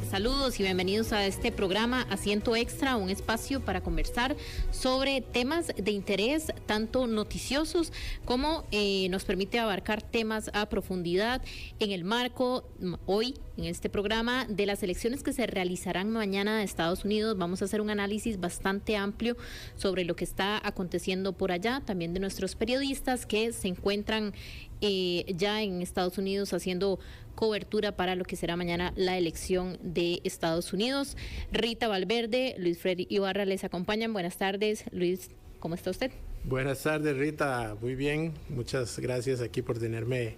Saludos y bienvenidos a este programa Asiento Extra, un espacio para conversar sobre temas de interés, tanto noticiosos como nos permite abarcar temas a profundidad en el marco hoy, en este programa, de las elecciones que se realizarán mañana en Estados Unidos. Vamos a hacer un análisis bastante amplio sobre lo que está aconteciendo por allá, también de nuestros periodistas que se encuentran ya en Estados Unidos haciendo cobertura para lo que será mañana la elección de Estados Unidos. Rita Valverde, Luis Freddy Ibarra les acompañan. Buenas tardes, Luis, ¿cómo está usted? Buenas tardes, Rita, muy bien, muchas gracias aquí por tenerme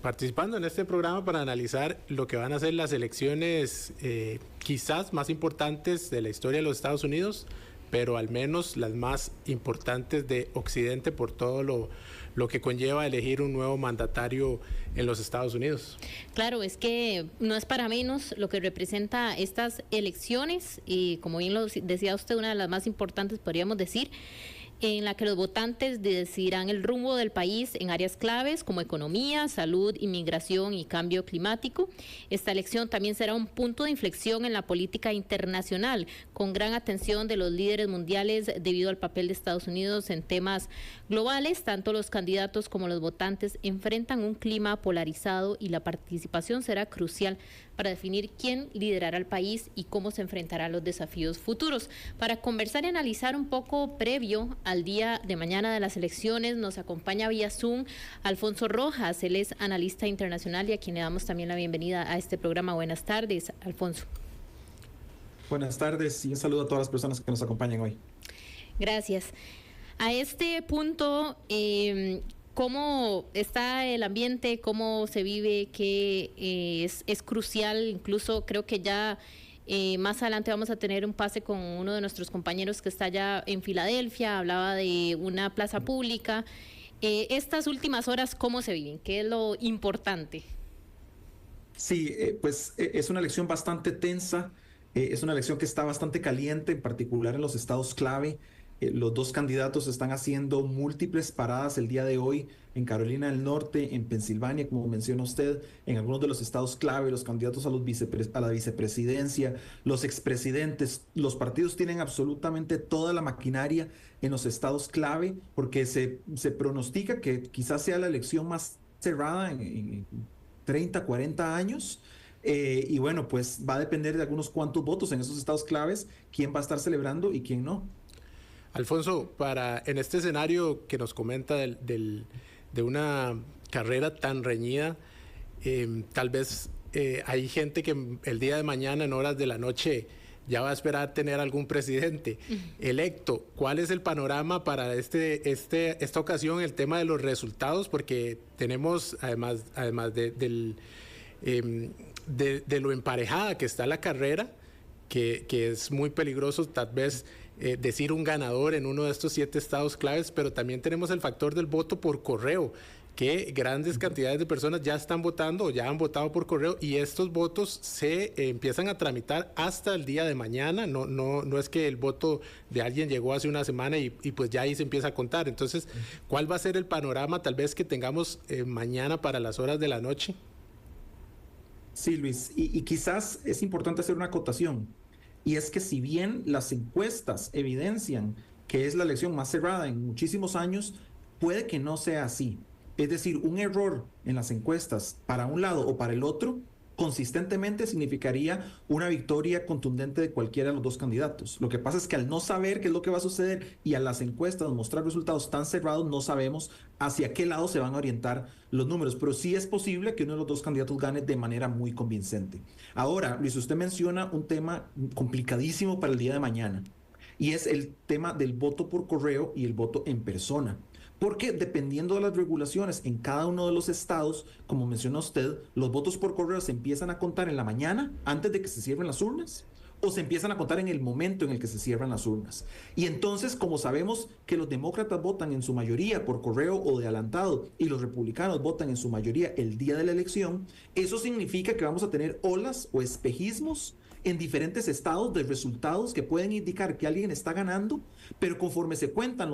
participando en este programa para analizar lo que van a ser las elecciones quizás más importantes de la historia de los Estados Unidos, pero al menos las más importantes de Occidente por todo lo que conlleva elegir un nuevo mandatario en los Estados Unidos. Claro, es que no es para menos lo que representa estas elecciones y, como bien lo decía usted, una de las más importantes, podríamos decir, en la que los votantes decidirán el rumbo del país en áreas claves como economía, salud, inmigración y cambio climático. Esta elección también será un punto de inflexión en la política internacional, con gran atención de los líderes mundiales debido al papel de Estados Unidos en temas globales. Tanto los candidatos como los votantes enfrentan un clima polarizado y la participación será crucial para definir quién liderará el país y cómo se enfrentará a los desafíos futuros. Para conversar y analizar un poco previo al día de mañana de las elecciones, nos acompaña vía Zoom Alfonso Rojas. Él es analista internacional y a quien le damos también la bienvenida a este programa. Buenas tardes, Alfonso. Buenas tardes y un saludo a todas las personas que nos acompañan hoy. Gracias. A este punto, ¿cómo está el ambiente? ¿Cómo se vive? Que es crucial, incluso creo que ya más adelante vamos a tener un pase con uno de nuestros compañeros que está allá en Filadelfia, hablaba de una plaza pública. Estas últimas horas, ¿cómo se viven? ¿Qué es lo importante? Sí, pues es una elección bastante tensa, es una elección que está bastante caliente, en particular en los estados clave. Los dos candidatos están haciendo múltiples paradas el día de hoy en Carolina del Norte, en Pensilvania, como menciona usted, en algunos de los estados clave, los candidatos a la vicepresidencia, los expresidentes. Los partidos tienen absolutamente toda la maquinaria en los estados clave porque se pronostica que quizás sea la elección más cerrada en 30, 40 años. Y bueno, pues va a depender de algunos cuantos votos en esos estados claves, quién va a estar celebrando y quién no. Alfonso, en este escenario que nos comenta de una carrera tan reñida, tal vez hay gente que el día de mañana en horas de la noche ya va a esperar tener algún presidente electo. ¿Cuál es el panorama para esta ocasión, el tema de los resultados? Porque tenemos, además de lo emparejada que está la carrera, que es muy peligroso tal vez decir un ganador en uno de estos 7 estados claves, pero también tenemos el factor del voto por correo, que grandes cantidades de personas ya están votando o ya han votado por correo y estos votos se empiezan a tramitar hasta el día de mañana. No es que el voto de alguien llegó hace una semana y pues ya ahí se empieza a contar. Entonces, ¿cuál va a ser el panorama tal vez que tengamos mañana para las horas de la noche? Sí, Luis, y quizás es importante hacer una acotación, y es que si bien las encuestas evidencian que es la elección más cerrada en muchísimos años, puede que no sea así. Es decir, un error en las encuestas para un lado o para el otro consistentemente significaría una victoria contundente de cualquiera de los dos candidatos. Lo que pasa es que al no saber qué es lo que va a suceder y a las encuestas mostrar resultados tan cerrados, no sabemos hacia qué lado se van a orientar los números, pero sí es posible que uno de los dos candidatos gane de manera muy convincente. Ahora, Luis, usted menciona un tema complicadísimo para el día de mañana, y es el tema del voto por correo y el voto en persona. Porque dependiendo de las regulaciones en cada uno de los estados, como mencionó usted, los votos por correo se empiezan a contar en la mañana antes de que se cierren las urnas, o se empiezan a contar en el momento en el que se cierran las urnas. Y entonces, como sabemos que los demócratas votan en su mayoría por correo o de adelantado y los republicanos votan en su mayoría el día de la elección, eso significa que vamos a tener olas o espejismos en diferentes estados de resultados que pueden indicar que alguien está ganando, pero conforme se cuentan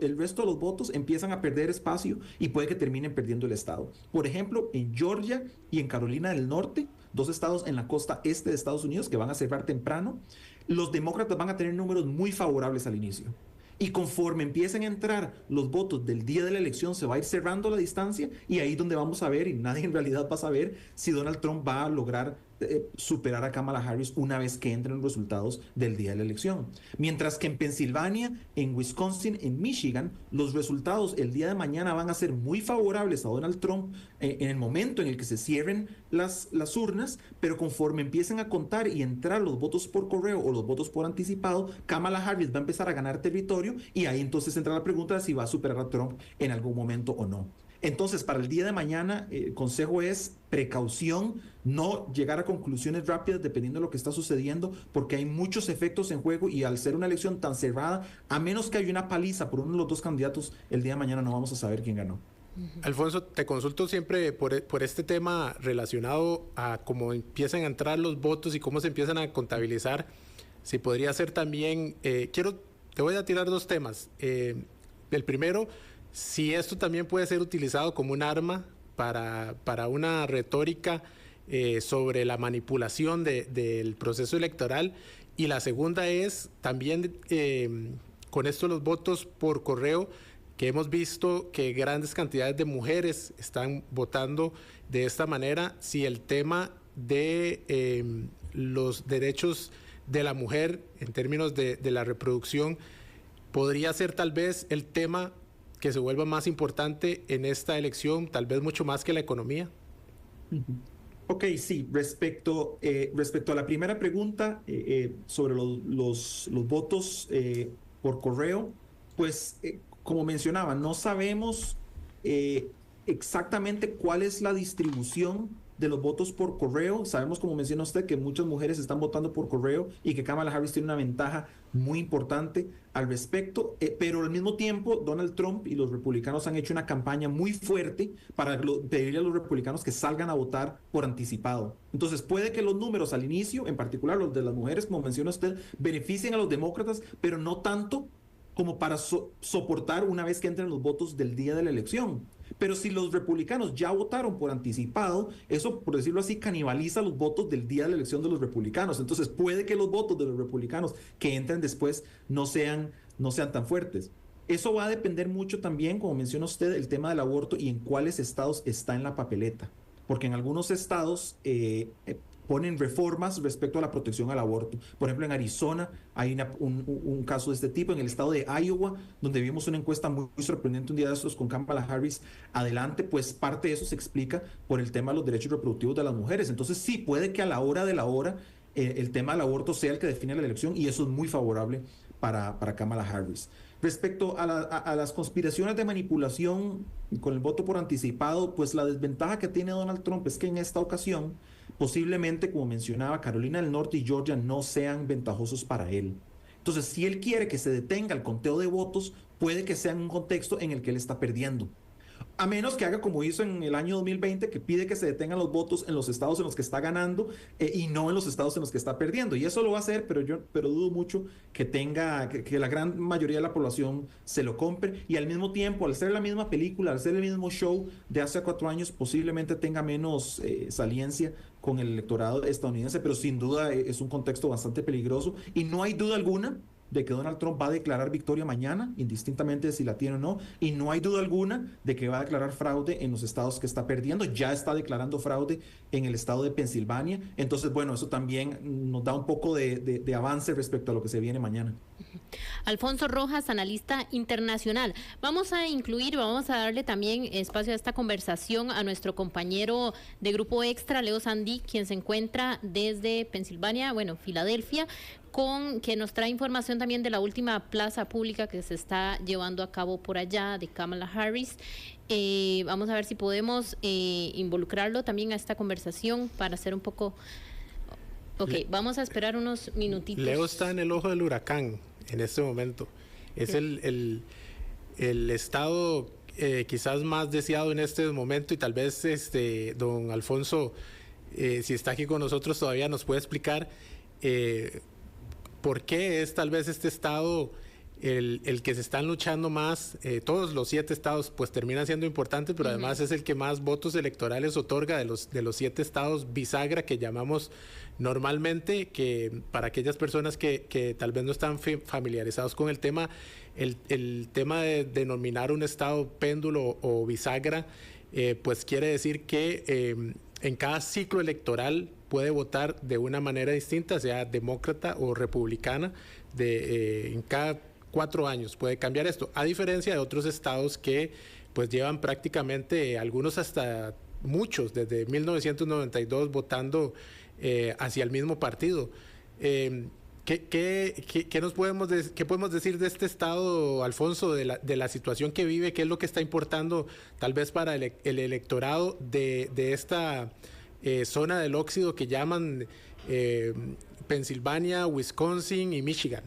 el resto de los votos empiezan a perder espacio y puede que terminen perdiendo el estado. Por ejemplo, en Georgia y en Carolina del Norte, dos estados en la costa este de Estados Unidos que van a cerrar temprano, los demócratas van a tener números muy favorables al inicio. Y conforme empiecen a entrar los votos del día de la elección, se va a ir cerrando la distancia y ahí es donde vamos a ver, y nadie en realidad va a saber, si Donald Trump va a lograr superar a Kamala Harris una vez que entren los resultados del día de la elección. Mientras que en Pensilvania, en Wisconsin, en Michigan, los resultados el día de mañana van a ser muy favorables a Donald Trump en el momento en el que se cierren las urnas, pero conforme empiecen a contar y entrar los votos por correo o los votos por anticipado, Kamala Harris va a empezar a ganar territorio y ahí entonces entra la pregunta de si va a superar a Trump en algún momento o no. Entonces, para el día de mañana, el consejo es precaución, no llegar a conclusiones rápidas dependiendo de lo que está sucediendo, porque hay muchos efectos en juego y al ser una elección tan cerrada, a menos que haya una paliza por uno de los dos candidatos, el día de mañana no vamos a saber quién ganó. Alfonso, te consulto siempre por este tema relacionado a cómo empiezan a entrar los votos y cómo se empiezan a contabilizar. Si podría ser también, te voy a tirar dos temas. El primero, si esto también puede ser utilizado como un arma para una retórica sobre la manipulación del proceso electoral. Y la segunda es también con esto los votos por correo, que hemos visto que grandes cantidades de mujeres están votando de esta manera, si el tema de los derechos de la mujer en términos de la reproducción podría ser tal vez el tema que se vuelva más importante en esta elección, tal vez mucho más que la economía. Ok, sí, respecto a la primera pregunta sobre los votos por correo, pues como mencionaba, no sabemos exactamente cuál es la distribución de los votos por correo. Sabemos, como menciona usted, que muchas mujeres están votando por correo y que Kamala Harris tiene una ventaja muy importante al respecto, pero al mismo tiempo Donald Trump y los republicanos han hecho una campaña muy fuerte para pedirle a los republicanos que salgan a votar por anticipado. Entonces puede que los números al inicio, en particular los de las mujeres, como menciona usted, beneficien a los demócratas, pero no tanto como para soportar una vez que entren los votos del día de la elección. Pero si los republicanos ya votaron por anticipado, eso, por decirlo así, canibaliza los votos del día de la elección de los republicanos. Entonces puede que los votos de los republicanos que entren después no sean tan fuertes. Eso va a depender mucho también, como menciona usted, el tema del aborto y en cuáles estados está en la papeleta. Porque en algunos estados ponen reformas respecto a la protección al aborto. Por ejemplo, en Arizona hay un caso de este tipo. En el estado de Iowa, donde vimos una encuesta muy sorprendente un día de estos con Kamala Harris adelante, pues parte de eso se explica por el tema de los derechos reproductivos de las mujeres. Entonces sí, puede que a la hora de la hora el tema del aborto sea el que define la elección y eso es muy favorable para Kamala Harris. Respecto a las conspiraciones de manipulación con el voto por anticipado, pues la desventaja que tiene Donald Trump es que en esta ocasión posiblemente, como mencionaba, Carolina del Norte y Georgia no sean ventajosos para él. Entonces, si él quiere que se detenga el conteo de votos, puede que sea en un contexto en el que él está perdiendo. A menos que haga como hizo en el año 2020, que pide que se detengan los votos en los estados en los que está ganando y no en los estados en los que está perdiendo. Y eso lo va a hacer, pero dudo mucho que la gran mayoría de la población se lo compre. Y al mismo tiempo, al ser la misma película, al ser el mismo show de hace 4 años, posiblemente tenga menos saliencia con el electorado estadounidense, pero sin duda es un contexto bastante peligroso. Y no hay duda alguna de que Donald Trump va a declarar victoria mañana, indistintamente de si la tiene o no, y no hay duda alguna de que va a declarar fraude en los estados que está perdiendo. Ya está declarando fraude en el estado de Pensilvania. Entonces, bueno, eso también nos da un poco de avance respecto a lo que se viene mañana. Alfonso Rojas, analista internacional. Vamos a darle también espacio a esta conversación a nuestro compañero de Grupo Extra, Leo Sandí, quien se encuentra desde Pensilvania, Filadelfia, que nos trae información también de la última plaza pública que se está llevando a cabo por allá de Kamala Harris. Vamos a ver si podemos involucrarlo también a esta conversación para hacer un poco... Ok, vamos a esperar unos minutitos. Leo está en el ojo del huracán en este momento. Es el estado quizás más deseado en este momento y tal vez don Alfonso, si está aquí con nosotros todavía nos puede explicar por qué es tal vez este estado el que se están luchando más. Todos los 7 estados pues terminan siendo importantes, pero además es el que más votos electorales otorga de los 7 estados bisagra que llamamos normalmente, que para aquellas personas que tal vez no están familiarizados con el tema, el tema de denominar un estado péndulo o bisagra, pues quiere decir que en cada ciclo electoral puede votar de una manera distinta, sea demócrata o republicana, en cada 4 años puede cambiar esto, a diferencia de otros estados que pues llevan prácticamente, algunos hasta muchos, desde 1992 votando hacia el mismo partido. ¿Qué podemos decir de este estado, Alfonso, de la situación que vive? ¿Qué es lo que está importando tal vez para el electorado de esta zona del óxido que llaman Pensilvania, Wisconsin y Michigan?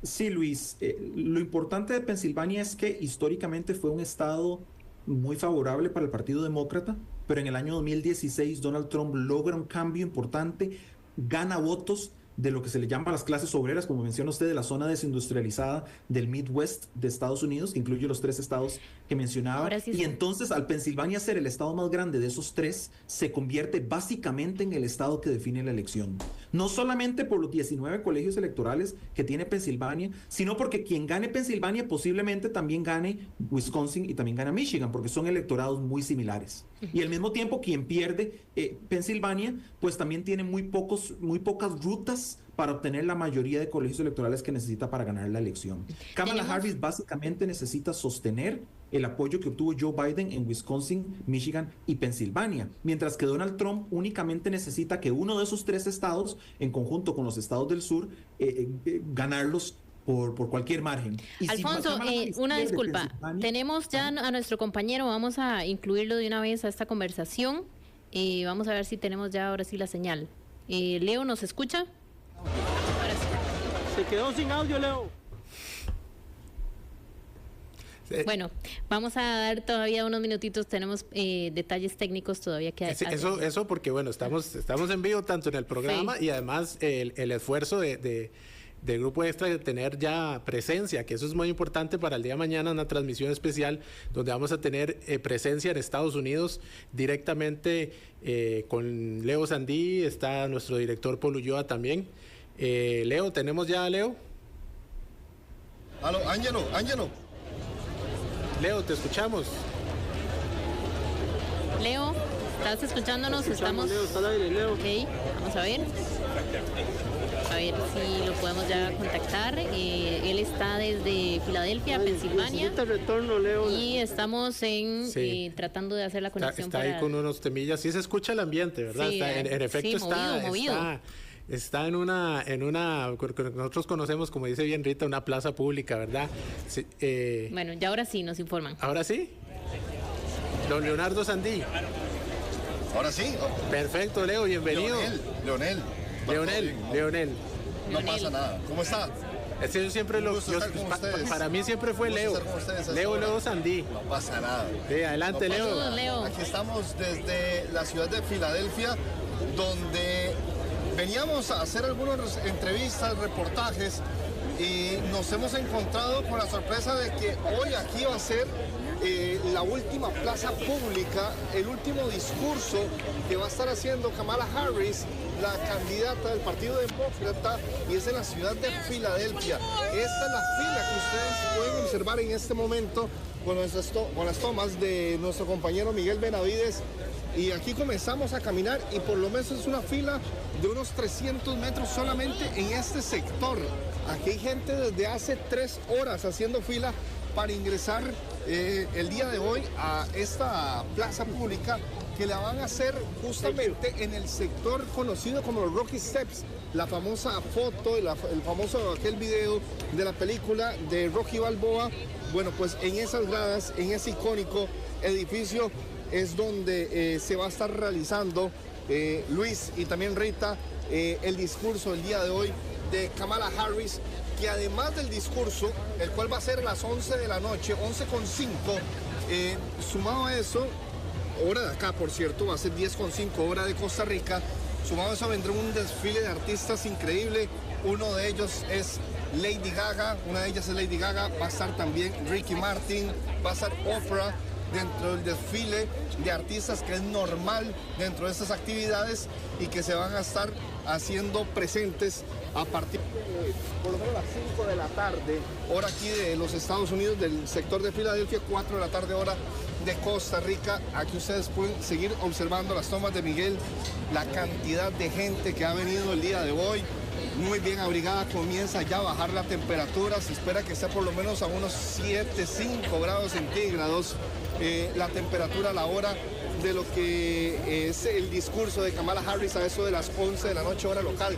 Sí, Luis, lo importante de Pensilvania es que históricamente fue un estado muy favorable para el Partido Demócrata, pero en el año 2016 Donald Trump logra un cambio importante, gana votos de lo que se le llama las clases obreras, como menciona usted, de la zona desindustrializada del Midwest de Estados Unidos, que incluye los 3 estados que mencionaba. Sí, y entonces, al Pensilvania ser el estado más grande de esos 3, se convierte básicamente en el estado que define la elección. No solamente por los 19 colegios electorales que tiene Pensilvania, sino porque quien gane Pensilvania posiblemente también gane Wisconsin y también gana Michigan, porque son electorados muy similares. Y al mismo tiempo, quien pierde Pensilvania, pues también tiene muy pocas rutas para obtener la mayoría de colegios electorales que necesita para ganar la elección. Kamala Harris básicamente necesita sostener el apoyo que obtuvo Joe Biden en Wisconsin, Michigan y Pensilvania, mientras que Donald Trump únicamente necesita que uno de esos 3 estados, en conjunto con los estados del sur, ganarlos por cualquier margen. Y Alfonso, una disculpa, tenemos ya a nuestro compañero, vamos a incluirlo de una vez a esta conversación, vamos a ver si tenemos ya ahora sí la señal. Leo, ¿nos escucha? Se quedó sin audio, Leo. Bueno, vamos a dar todavía unos minutitos, tenemos detalles técnicos todavía que hay. Eso porque, bueno, estamos en vivo tanto en el programa y además el esfuerzo del Grupo Extra de tener ya presencia, que eso es muy importante para el día de mañana, una transmisión especial donde vamos a tener presencia en Estados Unidos directamente con Leo Sandí, está nuestro director Paul Ulloa también. Leo, ¿tenemos ya a Leo? Aló, Ángelo. Leo, te escuchamos. Leo, ¿estás escuchándonos? Estamos. Leo, está al aire, Leo. Ok, vamos a ver si lo podemos ya contactar. Él está desde Filadelfia, Pensilvania. Retorno, Leo. Y estamos tratando de hacer la conexión. Está ahí con unos temillas. Sí se escucha el ambiente, ¿verdad? Sí, en efecto sí, movido. Está en una, nosotros conocemos, como dice bien Rita, una plaza pública, ¿verdad? Sí, bueno, ya ahora sí nos informan. ¿Ahora sí? Don Leonardo Sandí. ¿Ahora sí? Perfecto, Leo, bienvenido. Leonel. No pasa nada. ¿Cómo está? Yo siempre para mí siempre fue Leo. Leo Sandí. No pasa nada. Sí, adelante, Leo. Aquí estamos desde la ciudad de Filadelfia, donde veníamos a hacer algunas entrevistas, reportajes, y nos hemos encontrado con la sorpresa de que hoy aquí va a ser la última plaza pública, el último discurso que va a estar haciendo Kamala Harris, la candidata del Partido Demócrata, y es en la ciudad de Filadelfia. Esta es la fila que ustedes pueden observar en este momento con las tomas de nuestro compañero Miguel Benavides. Y aquí comenzamos a caminar y por lo menos es una fila de unos 300 metros solamente en este sector. Aquí hay gente desde hace 3 horas haciendo fila para ingresar el día de hoy a esta plaza pública que la van a hacer justamente en el sector conocido como los Rocky Steps. La famosa foto, el famoso aquel video de la película de Rocky Balboa. Bueno, pues en esas gradas, en ese icónico edificio es donde se va a estar realizando, Luis y también Rita, el discurso del día de hoy de Kamala Harris, que además del discurso, el cual va a ser a las 11 de la noche, 11:05, sumado a eso, hora de acá por cierto, va a ser 10:05 hora de Costa Rica, sumado a eso vendrá un desfile de artistas increíble, uno de ellos es Lady Gaga, una de ellas es Lady Gaga, va a estar también Ricky Martin, va a estar Oprah dentro del desfile de artistas que es normal dentro de estas actividades y que se van a estar haciendo presentes a partir de por lo menos las 5 de la tarde, hora aquí de los Estados Unidos, del sector de Filadelfia, 4 de la tarde, hora de Costa Rica. Aquí ustedes pueden seguir observando las tomas de Miguel, la cantidad de gente que ha venido el día de hoy. Muy bien abrigada, comienza ya a bajar la temperatura, se espera que sea por lo menos a unos 5 grados centígrados la temperatura a la hora de lo que es el discurso de Kamala Harris a eso de las 11 de la noche, hora local.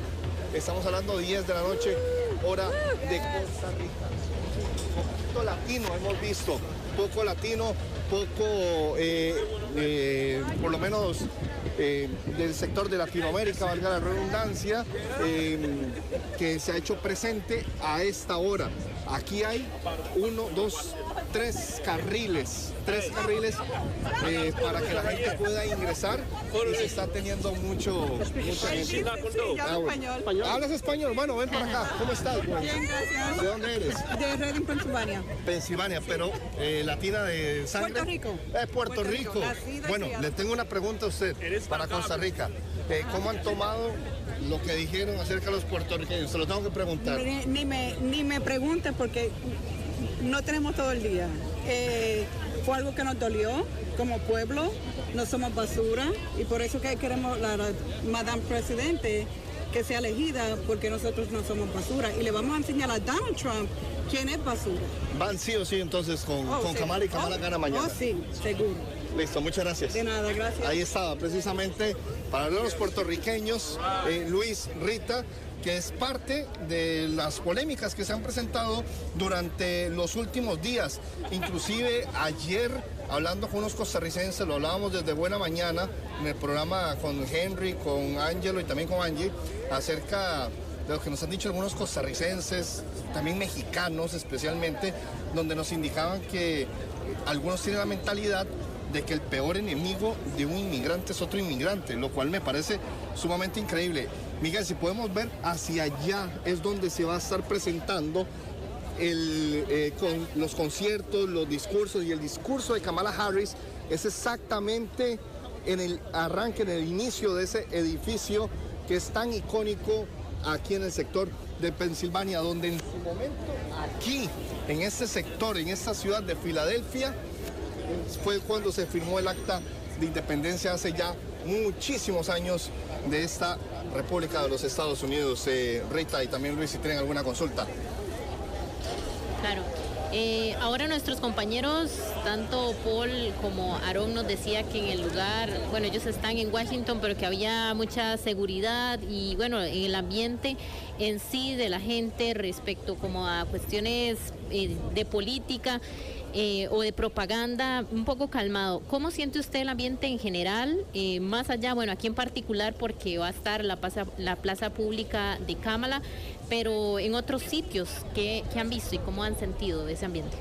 Estamos hablando de 10 de la noche, hora de Costa Rica. Poquito latino hemos visto, poco latino, poco, por lo menos del sector de Latinoamérica, valga la redundancia, que se ha hecho presente a esta hora. Aquí hay 3 carriles para que la gente pueda ingresar y se está teniendo mucha gente. Sí, hablo español. ¿Hablas español? Bueno, ven para acá. ¿Cómo estás? Bien, gracias. ¿De dónde eres? De Reading, Pensilvania. Pensilvania, pero latina de sangre. Puerto Rico. Puerto Rico. Bueno, le tengo una pregunta a usted para Costa Rica. ¿Cómo han tomado lo que dijeron acerca de los puertorriqueños? Se lo tengo que preguntar. Ni me pregunte porque no tenemos todo el día. Fue algo que nos dolió como pueblo, no somos basura y por eso que queremos la Madame Presidente que sea elegida porque nosotros no somos basura y le vamos a enseñar a Donald Trump quién es basura. Van sí o sí entonces con sí. Kamala y Kamala gana mañana. Oh, sí, seguro. Listo, muchas gracias. De nada, gracias. Ahí estaba precisamente para los puertorriqueños Luis Rita, que es parte de las polémicas que se han presentado durante los últimos días. Inclusive ayer, hablando con unos costarricenses, lo hablábamos desde buena mañana en el programa con Henry, con Angelo y también con Angie, acerca de lo que nos han dicho algunos costarricenses, también mexicanos especialmente, donde nos indicaban que algunos tienen la mentalidad de que el peor enemigo de un inmigrante es otro inmigrante, lo cual me parece sumamente increíble. Miguel, si podemos ver hacia allá es donde se va a estar presentando con los conciertos, los discursos, y el discurso de Kamala Harris es exactamente en el arranque, en el inicio de ese edificio que es tan icónico aquí en el sector de Pensilvania, donde en su momento aquí, en este sector, en esta ciudad de Filadelfia, fue cuando se firmó el acta de independencia hace ya muchísimos años de esta República de los Estados Unidos. Rita y también Luis, si tienen alguna consulta. Claro. Ahora nuestros compañeros, tanto Paul como Aarón, nos decía que en el lugar, bueno, ellos están en Washington, pero que había mucha seguridad y bueno, en el ambiente en sí de la gente respecto como a cuestiones de política o de propaganda, un poco calmado. ¿Cómo siente usted el ambiente en general? Más allá, bueno, aquí en particular porque va a estar la plaza pública de Kamala, pero en otros sitios, ¿qué han visto y cómo han sentido ese ambiente?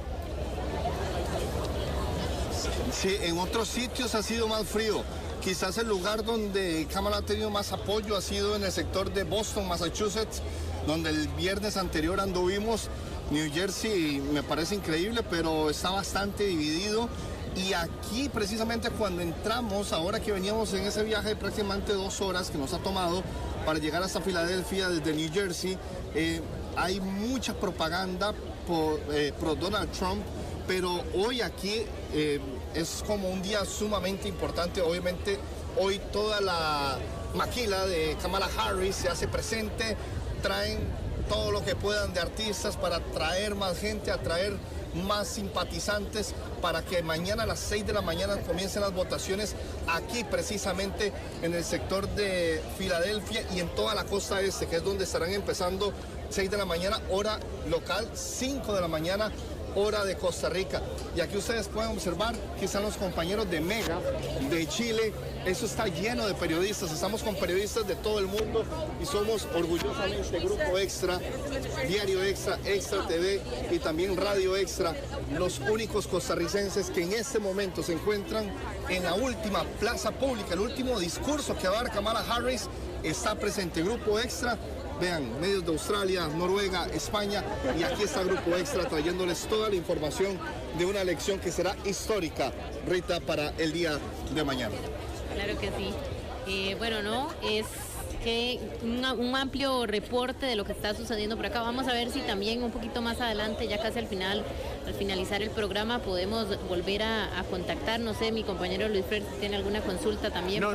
Sí, en otros sitios ha sido más frío. Quizás el lugar donde Kamala ha tenido más apoyo ha sido en el sector de Boston, Massachusetts, donde el viernes anterior anduvimos. New Jersey me parece increíble, pero está bastante dividido. Y aquí precisamente cuando entramos, ahora que veníamos en ese viaje de prácticamente 2 horas que nos ha tomado para llegar hasta Filadelfia desde New Jersey, hay mucha propaganda por Donald Trump, pero hoy aquí es como un día sumamente importante. Obviamente hoy toda la maquila de Kamala Harris se hace presente, traen todo lo que puedan de artistas para atraer más gente, atraer más simpatizantes, para que mañana a las 6 de la mañana comiencen las votaciones aquí precisamente en el sector de Filadelfia y en toda la costa este, que es donde estarán empezando 6 de la mañana, hora local, 5 de la mañana, hora de Costa Rica. Y aquí ustedes pueden observar que están los compañeros de Mega, de Chile. Eso está lleno de periodistas. Estamos con periodistas de todo el mundo y somos orgullosamente Grupo Extra, Diario Extra, Extra TV y también Radio Extra, los únicos costarricenses que en este momento se encuentran en la última plaza pública, el último discurso que va a dar Kamala Harris está presente Grupo Extra. Vean, medios de Australia, Noruega, España, y aquí está Grupo Extra trayéndoles toda la información de una elección que será histórica, Rita, para el día de mañana. Claro que sí. Bueno, no, es que un amplio reporte de lo que está sucediendo por acá. Vamos a ver si también un poquito más adelante, ya casi al finalizar el programa, podemos volver a contactar. No sé, mi compañero Luis Fer, si tiene alguna consulta también. No,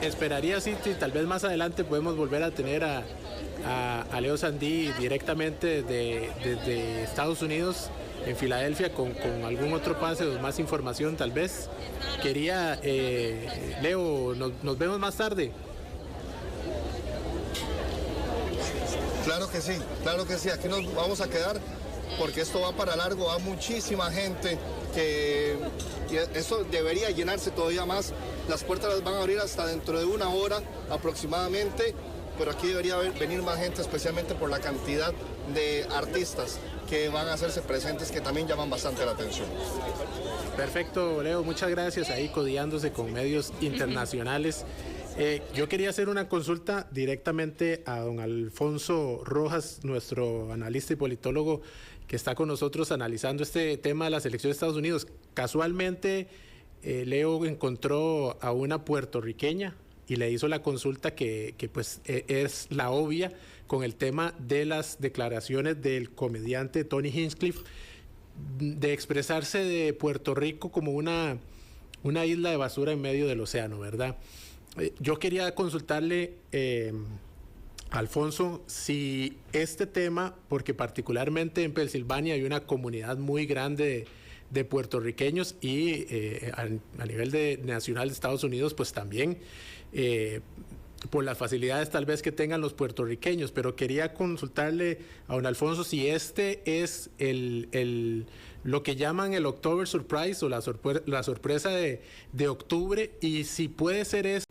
esperaría sí, tal vez más adelante podemos volver a tener a Leo Sandí directamente desde Estados Unidos, en Filadelfia, con algún otro pase o más información tal vez. Quería, Leo, nos vemos más tarde. Claro que sí, aquí nos vamos a quedar porque esto va para largo, va muchísima gente y eso debería llenarse todavía más. Las puertas las van a abrir hasta dentro de 1 hora aproximadamente, pero aquí debería venir más gente, especialmente por la cantidad de artistas que van a hacerse presentes, que también llaman bastante la atención. Perfecto, Leo, muchas gracias, ahí codiándose con medios internacionales. Yo quería hacer una consulta directamente a don Alfonso Rojas, nuestro analista y politólogo que está con nosotros analizando este tema de las elecciones de Estados Unidos. Casualmente, Leo encontró a una puertorriqueña y le hizo la consulta que pues es la obvia con el tema de las declaraciones del comediante Tony Hinchcliffe de expresarse de Puerto Rico como una isla de basura en medio del océano, ¿verdad? Yo quería consultarle, Alfonso, si este tema, porque particularmente en Pensilvania hay una comunidad muy grande de puertorriqueños y a nivel nacional de Estados Unidos, pues también por las facilidades tal vez que tengan los puertorriqueños, pero quería consultarle a don Alfonso si este es lo que llaman el October Surprise o la sorpresa de octubre, y si puede ser eso.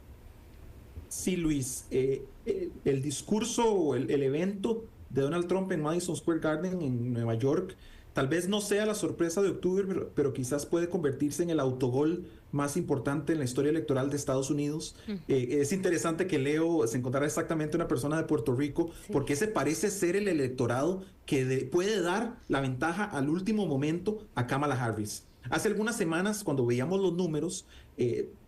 Sí, Luis, el discurso o el evento de Donald Trump en Madison Square Garden en Nueva York tal vez no sea la sorpresa de octubre, pero quizás puede convertirse en el autogol más importante en la historia electoral de Estados Unidos. Es interesante que Leo se encontrara exactamente una persona de Puerto Rico, porque ese parece ser el electorado que puede dar la ventaja al último momento a Kamala Harris. Hace algunas semanas, cuando veíamos los números,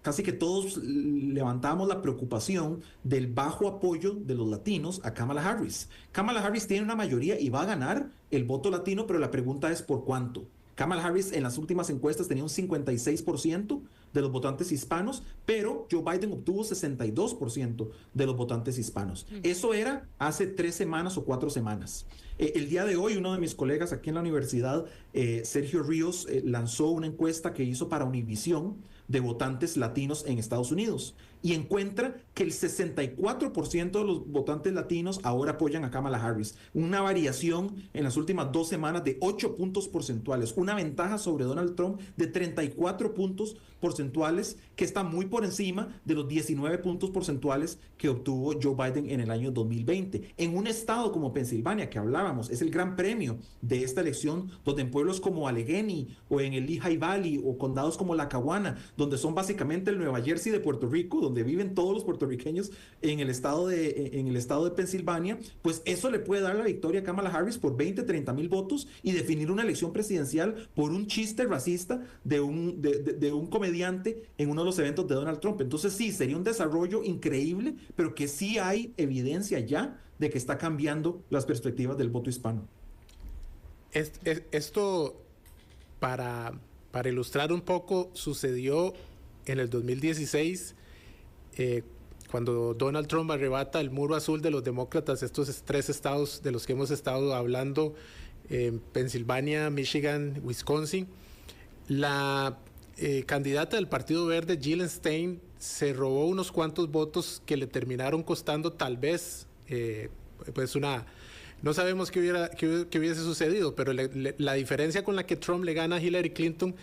casi que todos levantábamos la preocupación del bajo apoyo de los latinos a Kamala Harris. Kamala Harris tiene una mayoría y va a ganar el voto latino, pero la pregunta es ¿por cuánto? Kamala Harris en las últimas encuestas tenía un 56% de los votantes hispanos, pero Joe Biden obtuvo 62% de los votantes hispanos. Eso era hace 3 semanas o 4 semanas. El día de hoy, uno de mis colegas aquí en la universidad, Sergio Ríos, lanzó una encuesta que hizo para Univisión de votantes latinos en Estados Unidos y encuentra que el 64% de los votantes latinos ahora apoyan a Kamala Harris. Una variación en las últimas 2 semanas de 8 puntos porcentuales, una ventaja sobre Donald Trump de 34 puntos porcentuales, que está muy por encima de los 19 puntos porcentuales que obtuvo Joe Biden en el año 2020. En un estado como Pensilvania, que hablábamos, es el gran premio de esta elección, donde en pueblos como Allegheny o en el Lehigh Valley o condados como Lackawanna, donde son básicamente el Nueva Jersey de Puerto Rico, donde viven todos los puertorriqueños en el estado de Pensilvania, pues eso le puede dar la victoria a Kamala Harris por 20-30 mil votos y definir una elección presidencial por un chiste racista de un comediante en uno de los eventos de Donald Trump. Entonces sí, sería un desarrollo increíble, pero que sí hay evidencia ya de que está cambiando las perspectivas del voto hispano. Esto, para ilustrar un poco, sucedió en el 2016, cuando Donald Trump arrebata el muro azul de los demócratas, estos 3 estados de los que hemos estado hablando, Pensilvania, Michigan, Wisconsin. La candidata del Partido Verde, Jill Stein, se robó unos cuantos votos que le terminaron costando tal vez, pues no sabemos qué hubiese sucedido, pero la diferencia con la que Trump le gana a Hillary Clinton,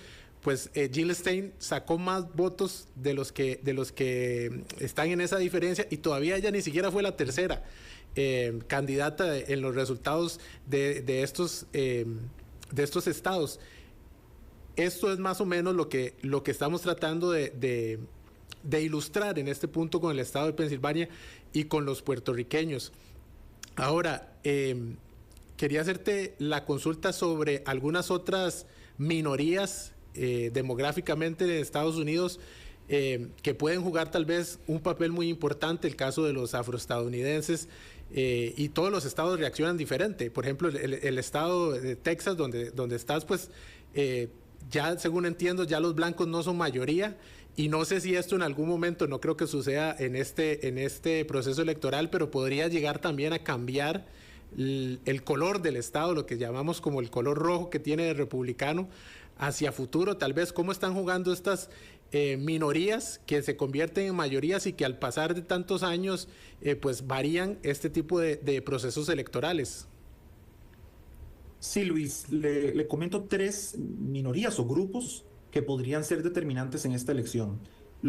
pues Jill Stein sacó más votos de los que están en esa diferencia, y todavía ella ni siquiera fue la tercera candidata en los resultados de estos estados. Esto es más o menos lo que estamos tratando de ilustrar en este punto con el estado de Pensilvania, y con los puertorriqueños. Ahora, quería hacerte la consulta sobre algunas otras minorías demográficamente de Estados Unidos que pueden jugar tal vez un papel muy importante, el caso de los afroestadounidenses, y todos los estados reaccionan diferente. Por ejemplo, el estado de Texas, donde estás, pues ya según entiendo, ya los blancos no son mayoría, y no sé si esto en algún momento, no creo que suceda en este proceso electoral, pero podría llegar también a cambiar el color del estado, lo que llamamos como el color rojo que tiene el republicano, hacia futuro, tal vez. ¿Cómo están jugando estas minorías que se convierten en mayorías y que al pasar de tantos años pues varían este tipo de procesos electorales? Sí, Luis, le comento 3 minorías o grupos que podrían ser determinantes en esta elección.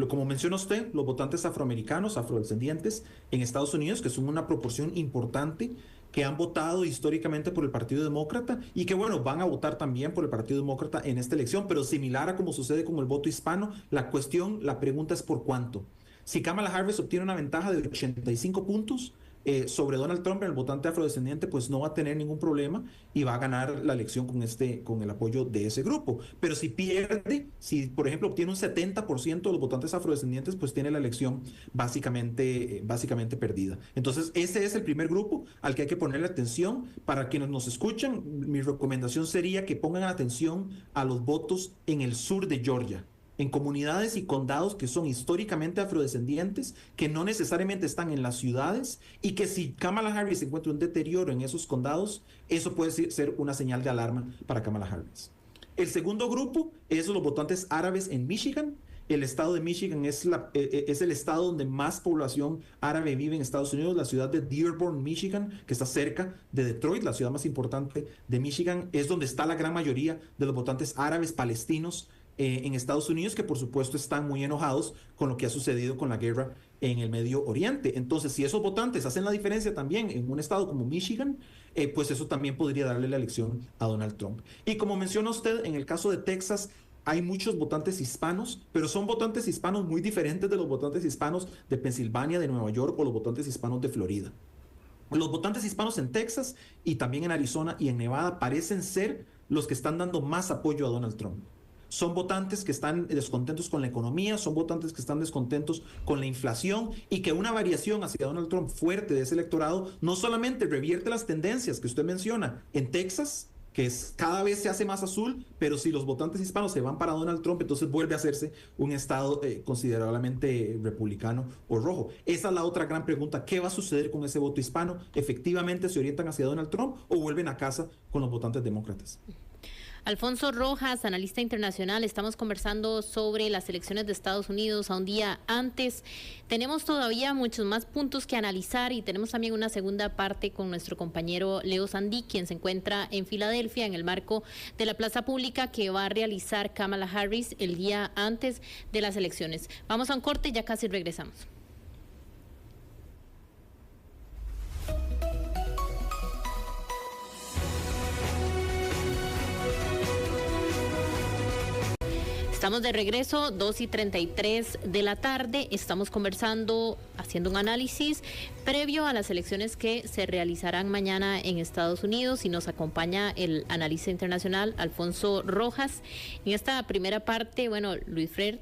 Como menciona usted, los votantes afroamericanos, afrodescendientes en Estados Unidos, que son una proporción importante, que han votado históricamente por el Partido Demócrata y que, bueno, van a votar también por el Partido Demócrata en esta elección, pero similar a como sucede con el voto hispano, la pregunta es ¿por cuánto? Si Kamala Harris obtiene una ventaja de 85 puntos sobre Donald Trump, el votante afrodescendiente, pues no va a tener ningún problema y va a ganar la elección con el apoyo de ese grupo. Pero si pierde, si por ejemplo obtiene un 70% de los votantes afrodescendientes, pues tiene la elección básicamente perdida. Entonces ese es el primer grupo al que hay que ponerle atención. Para quienes nos escuchan, mi recomendación sería que pongan atención a los votos en el sur de Georgia, en comunidades y condados que son históricamente afrodescendientes, que no necesariamente están en las ciudades, y que si Kamala Harris encuentra un deterioro en esos condados, eso puede ser una señal de alarma para Kamala Harris. El segundo grupo es los votantes árabes en Michigan. El estado de Michigan es el estado donde más población árabe vive en Estados Unidos. La ciudad de Dearborn, Michigan, que está cerca de Detroit, la ciudad más importante de Michigan, es donde está la gran mayoría de los votantes árabes palestinos en Estados Unidos, que por supuesto están muy enojados con lo que ha sucedido con la guerra en el Medio Oriente. Entonces, si esos votantes hacen la diferencia también en un estado como Michigan, pues eso también podría darle la elección a Donald Trump. Y como menciona usted, en el caso de Texas, hay muchos votantes hispanos, pero son votantes hispanos muy diferentes de los votantes hispanos de Pensilvania, de Nueva York o los votantes hispanos de Florida. Los votantes hispanos en Texas y también en Arizona y en Nevada parecen ser los que están dando más apoyo a Donald Trump. Son votantes que están descontentos con la economía, son votantes que están descontentos con la inflación, y que una variación hacia Donald Trump fuerte de ese electorado no solamente revierte las tendencias que usted menciona en Texas, que cada vez se hace más azul, pero si los votantes hispanos se van para Donald Trump, entonces vuelve a hacerse un estado considerablemente republicano o rojo. Esa es la otra gran pregunta: ¿qué va a suceder con ese voto hispano? ¿Efectivamente se orientan hacia Donald Trump o vuelven a casa con los votantes demócratas? Alfonso Rojas, analista internacional, estamos conversando sobre las elecciones de Estados Unidos a un día antes. Tenemos todavía muchos más puntos que analizar y tenemos también una segunda parte con nuestro compañero Leo Sandí, quien se encuentra en Filadelfia en el marco de la plaza pública que va a realizar Kamala Harris el día antes de las elecciones. Vamos a un corte y ya casi regresamos. Estamos de regreso, 2:33 de la tarde. Estamos conversando, haciendo un análisis previo a las elecciones que se realizarán mañana en Estados Unidos, y nos acompaña el analista internacional Alfonso Rojas. En esta primera parte, bueno, Luis Frer,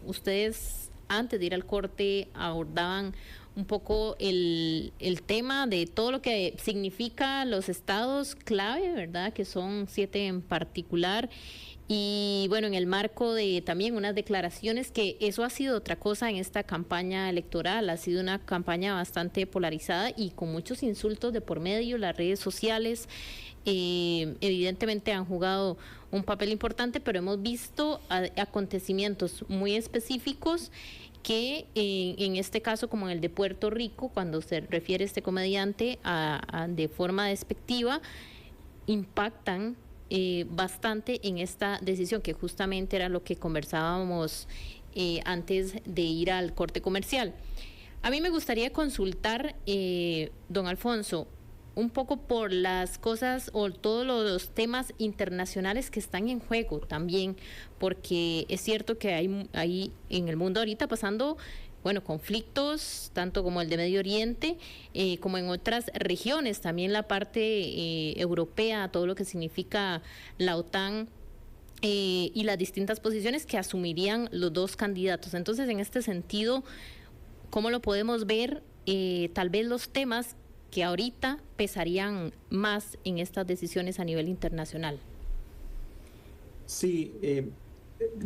ustedes antes de ir al corte abordaban un poco el tema de todo lo que significa los estados clave, ¿verdad? Que son 7 en particular. Y bueno, en el marco de también unas declaraciones, que eso ha sido otra cosa en esta campaña electoral, ha sido una campaña bastante polarizada y con muchos insultos de por medio. Las redes sociales evidentemente han jugado un papel importante, pero hemos visto acontecimientos muy específicos que en este caso, como en el de Puerto Rico, cuando se refiere este comediante de forma despectiva, impactan bastante en esta decisión, que justamente era lo que conversábamos antes de ir al corte comercial. A mí me gustaría consultar, don Alfonso, un poco por las cosas o todos los temas internacionales que están en juego también, porque es cierto que hay en el mundo ahorita pasando bueno, conflictos, tanto como el de Medio Oriente, como en otras regiones, también la parte europea, todo lo que significa la OTAN, y las distintas posiciones que asumirían los dos candidatos. Entonces, en este sentido, ¿cómo lo podemos ver? Tal vez los temas que ahorita pesarían más en estas decisiones a nivel internacional. Sí,